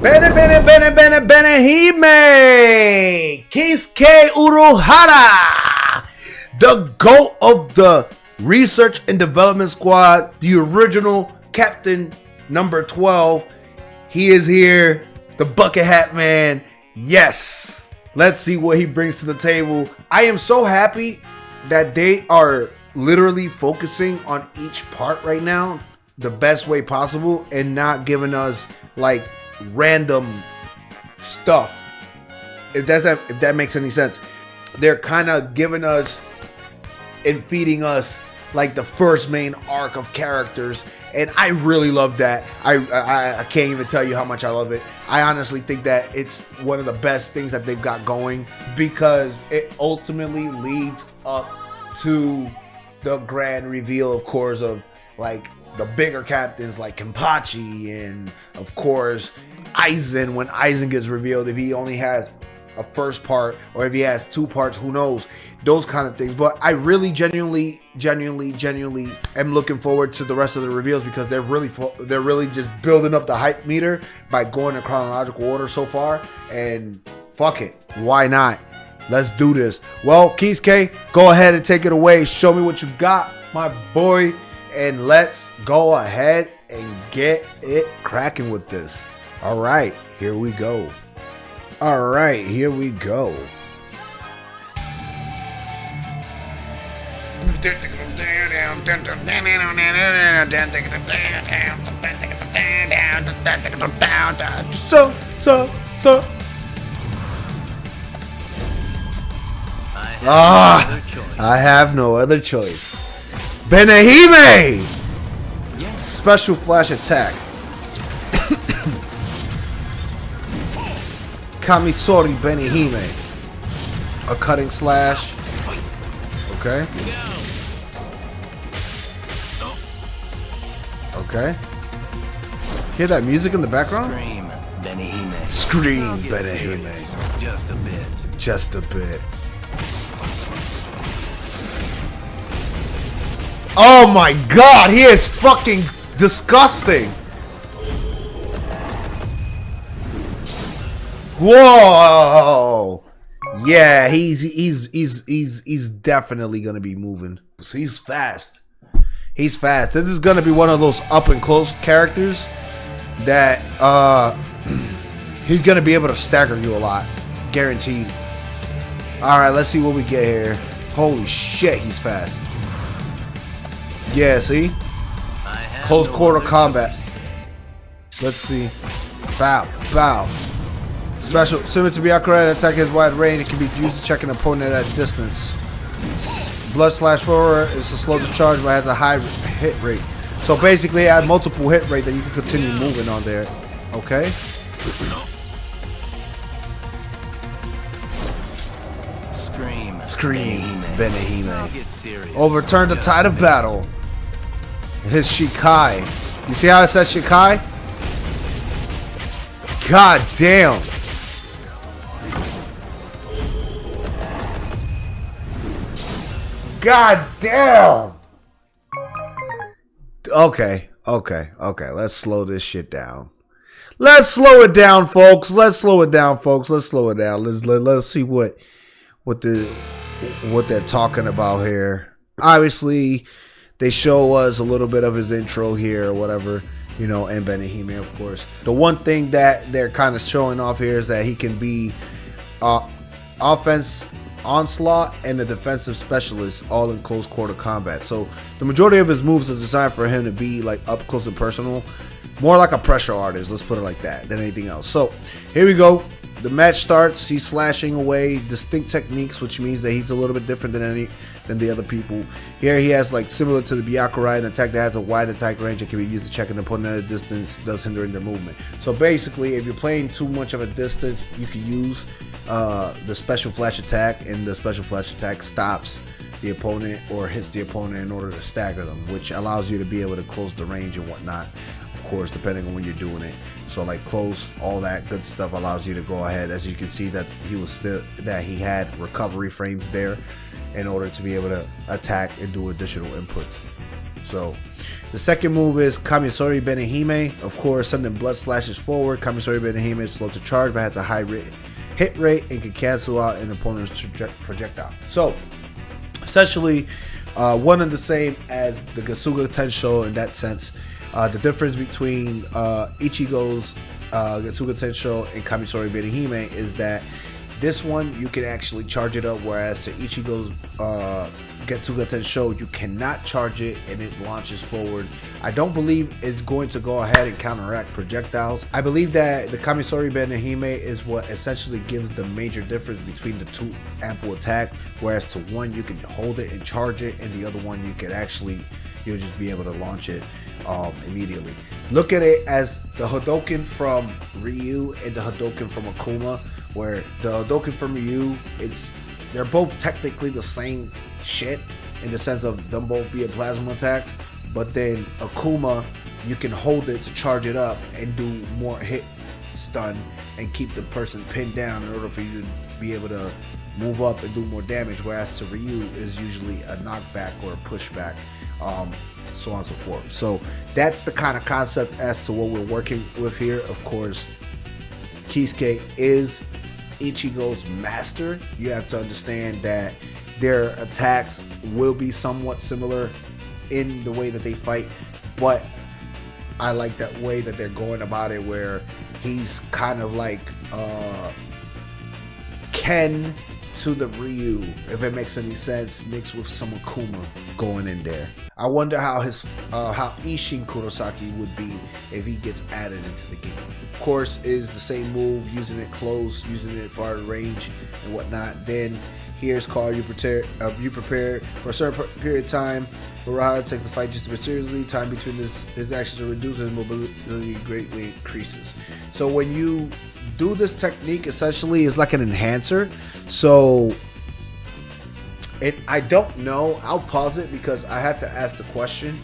Bene Hime! Kisuke Urohara! The GOAT of the Research and Development Squad, the original Captain number 12. He is here, the Bucket Hat Man. Yes! Let's see what he brings to the table. I am so happy that they are literally focusing on each part right now the best way possible and not giving us like random stuff. If that makes any sense. They're kind of giving us and feeding us like the first main arc of characters, and I really love that. I can't even tell you how much I love it. I honestly think that it's one of the best things that they've got going because it ultimately leads up to the grand reveal, of course, of like the bigger captains like Kenpachi and of course Aizen, when Aizen gets revealed, if he only has a first part or if he has two parts, who knows, those kind of things. But I really genuinely am looking forward to the rest of the reveals because they're really just building up the hype meter by going in chronological order so far, and fuck it, why not? Let's do this. Well, Kisuke, go ahead and take it away. Show me what you got, my boy, and let's go ahead and get it cracking with this. All right, here we go. All right, here we go. So. I have no other choice. Benehime! Special flash attack. Kamisori Benehime. A cutting slash. Okay. Okay. Hear that music in the background? Scream, Benehime. Scream, Benehime. Just a bit. Just a bit. Oh my god, he is fucking disgusting. Whoa. Yeah, he's definitely gonna be moving. So he's fast. He's fast. This is gonna be one of those up and close characters that he's gonna be able to stagger you a lot. Guaranteed. Alright, let's see what we get here. Holy shit, he's fast. Yeah, see? Close quarter combat. Let's see. Bow. Special. Similar to Byakurai, attack has wide range. It can be used to check an opponent at a distance. Blood slash forward is a slow to charge but has a high hit rate. So basically it has multiple hit rate that you can continue moving on there. Okay? Scream, Benehime. Overturn the tide of battle. His Shikai. You see how it says Shikai? God damn. God damn. Okay. Let's slow this shit down. Let's slow it down, folks. Let's slow it down. Let's see what they're talking about here. Obviously, they show us a little bit of his intro here or whatever, you know, and Benehime, of course. The one thing that they're kind of showing off here is that he can be offense onslaught and a defensive specialist all in close quarter combat. So the majority of his moves are designed for him to be like up close and personal, more like a pressure artist, let's put it like that, than anything else. So here we go. The match starts. He's slashing away, distinct techniques, which means that he's a little bit different than the other people. Here he has like similar to the Byakurai, an attack that has a wide attack range that can be used to check an opponent at a distance, thus hindering their movement. So basically, if you're playing too much of a distance, you can use the special flash attack, and the special flash attack stops the opponent or hits the opponent in order to stagger them, which allows you to be able to close the range and whatnot, of course, depending on when you're doing it. So like close, all that good stuff allows you to go ahead. As you can see that he had recovery frames there in order to be able to attack and do additional inputs. So the second move is Kamisori Benehime. Of course, sending blood slashes forward. Kamisori Benehime is slow to charge but has a high hit rate and can cancel out an opponent's projectile. So essentially one and the same as the Gasuga Tensho in that sense. The difference between Ichigo's Gasuga Tensho and Kamisori Benehime is that this one you can actually charge it up, whereas to Ichigo's Getsuga Tensho you cannot charge it and it launches forward. I don't believe it's going to go ahead and counteract projectiles. I believe that the Kamisori Benehime is what essentially gives the major difference between the two ample attack, whereas to one you can hold it and charge it, and the other one you can actually, you'll just be able to launch it immediately. Look at it as the Hadoken from Ryu and the Hadoken from Akuma, where the Hadoken from Ryu, they're both technically the same shit in the sense of them both being plasma attacks, but then Akuma, you can hold it to charge it up and do more hit stun and keep the person pinned down in order for you to be able to move up and do more damage, whereas to Ryu is usually a knockback or a pushback, so on and so forth. So that's the kind of concept as to what we're working with here. Of course, Kisuke is Ichigo's master. You have to understand that their attacks will be somewhat similar in the way that they fight, but I like that way that they're going about it, where he's kind of like Ken to the Ryu, if it makes any sense, mixed with some Akuma going in there. I wonder how how Ishin Kurosaki would be if he gets added into the game. Of course, is the same move, using it close, using it far range and whatnot. Then here's called you prepare for a certain period of time. Urohara takes the fight just a bit seriously. Time between his actions are reduced and mobility greatly increases. So when you do this technique, essentially is like an enhancer. So I don't know. I'll pause it because I have to ask the question,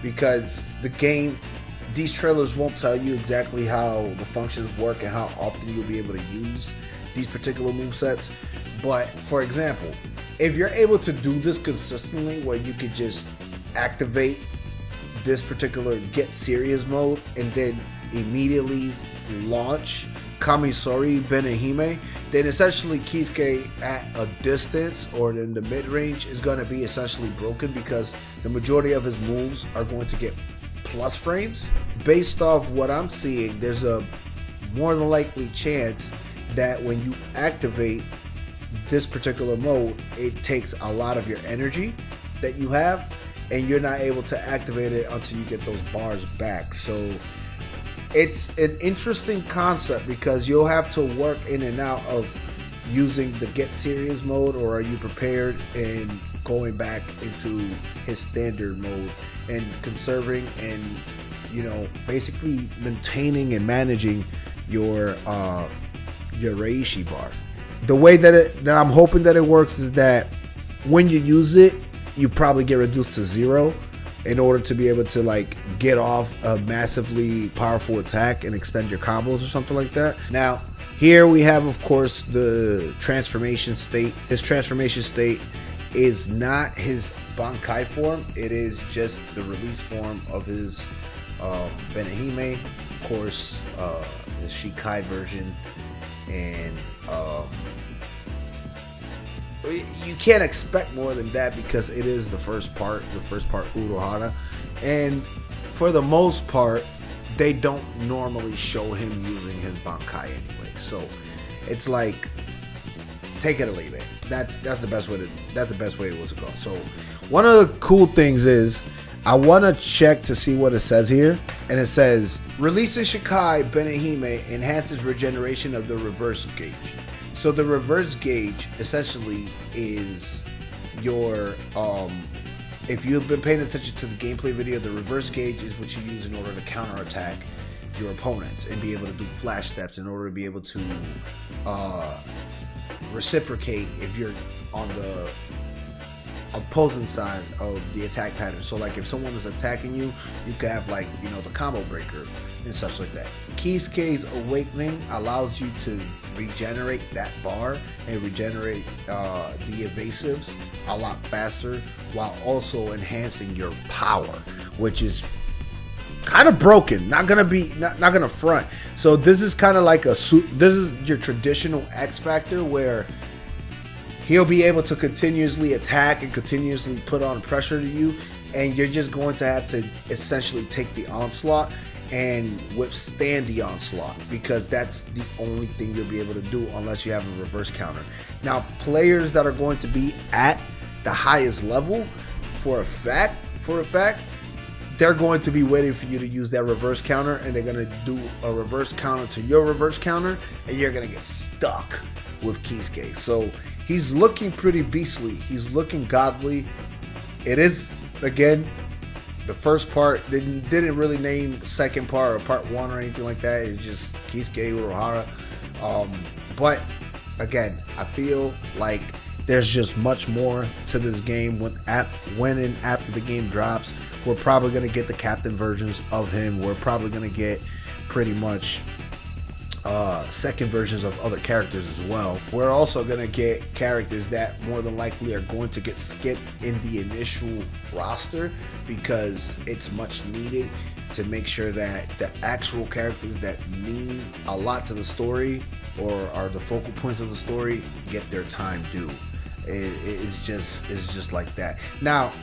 because the game, these trailers won't tell you exactly how the functions work and how often you'll be able to use these particular movesets. But for example, if you're able to do this consistently, where you could just activate this particular get serious mode and then immediately launch Kamisori Benehime, then essentially Kisuke at a distance or in the mid-range is going to be essentially broken, because the majority of his moves are going to get plus frames. Based off what I'm seeing, there's a more than likely chance that when you activate this particular mode, it takes a lot of your energy that you have, and you're not able to activate it until you get those bars back. So it's an interesting concept, because you'll have to work in and out of using the get serious mode, or are you prepared and going back into his standard mode and conserving and, you know, basically maintaining and managing your Reishi bar. The way that I'm hoping that it works is that when you use it, you probably get reduced to 0 in order to be able to like get off a massively powerful attack and extend your combos or something like that. Now, here we have, of course, the transformation state. His transformation state is not his Bankai form. It is just the release form of his Benehime. Of course, his Shikai version. And you can't expect more than that, because it is the first part Urohara, and for the most part they don't normally show him using his Bankai anyway, so it's like take it or leave it. That's the best way it was to go. So one of the cool things is I want to check to see what it says here, and it says releasing Shikai Benehime enhances regeneration of the reverse gauge. So the reverse gauge essentially is your if you've been paying attention to the gameplay video, the reverse gauge is what you use in order to counterattack your opponents and be able to do flash steps in order to be able to reciprocate if you're on the opposing side of the attack pattern. So like if someone is attacking you, you can have like, you know, the combo breaker and such like that. Kisuke's awakening allows you to regenerate that bar and regenerate the evasives a lot faster, while also enhancing your power, which is kind of broken. Not gonna front. So this is kind of like this is your traditional X Factor, where he'll be able to continuously attack and continuously put on pressure to you, and you're just going to have to essentially take the onslaught and withstand the onslaught, because that's the only thing you'll be able to do unless you have a reverse counter. Now, players that are going to be at the highest level, for a fact, they're going to be waiting for you to use that reverse counter, and they're going to do a reverse counter to your reverse counter, and you're going to get stuck with Kisuke. So he's looking pretty beastly. He's looking godly. It is, again, the first part didn't really name second part or part 1 or anything like that. It's just Kisuke Urohara. But again, I feel like there's just much more to this game. When and after the game drops, we're probably going to get the captain versions of him. We're probably going to get pretty much second versions of other characters as well. We're also going to get characters that more than likely are going to get skipped in the initial roster, because it's much needed to make sure that the actual characters that mean a lot to the story or are the focal points of the story get their time due. It's just like that. Now,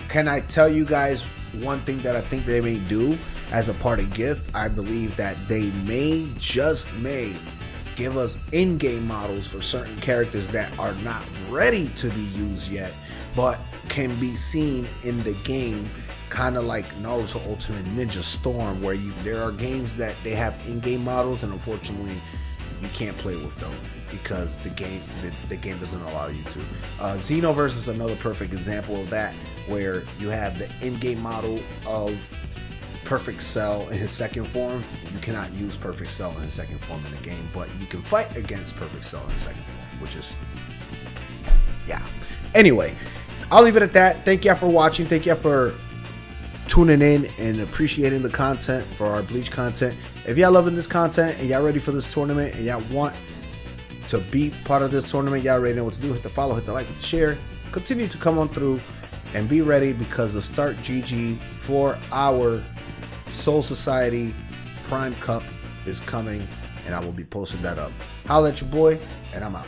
can I tell you guys one thing that I think they may do as a parting gift? I believe that they may give us in-game models for certain characters that are not ready to be used yet, but can be seen in the game, kind of like Naruto Ultimate Ninja Storm, where there are games that they have in-game models, and unfortunately you can't play with them because the game doesn't allow you to. Xenoverse is another perfect example of that, where you have the in-game model of Perfect Cell in his second form. You cannot use Perfect Cell in his second form in the game, but you can fight against Perfect Cell in his second form, which is, yeah. Anyway, I'll leave it at that. Thank y'all for watching. Thank y'all for tuning in and appreciating the content for our Bleach content. If y'all loving this content and y'all ready for this tournament and y'all want to be part of this tournament, y'all already know what to do. Hit the follow, hit the like, hit the share. Continue to come on through and be ready, because the Start GG for our Soul Society Prime Cup is coming, and I will be posting that up. Holla at your boy, and I'm out.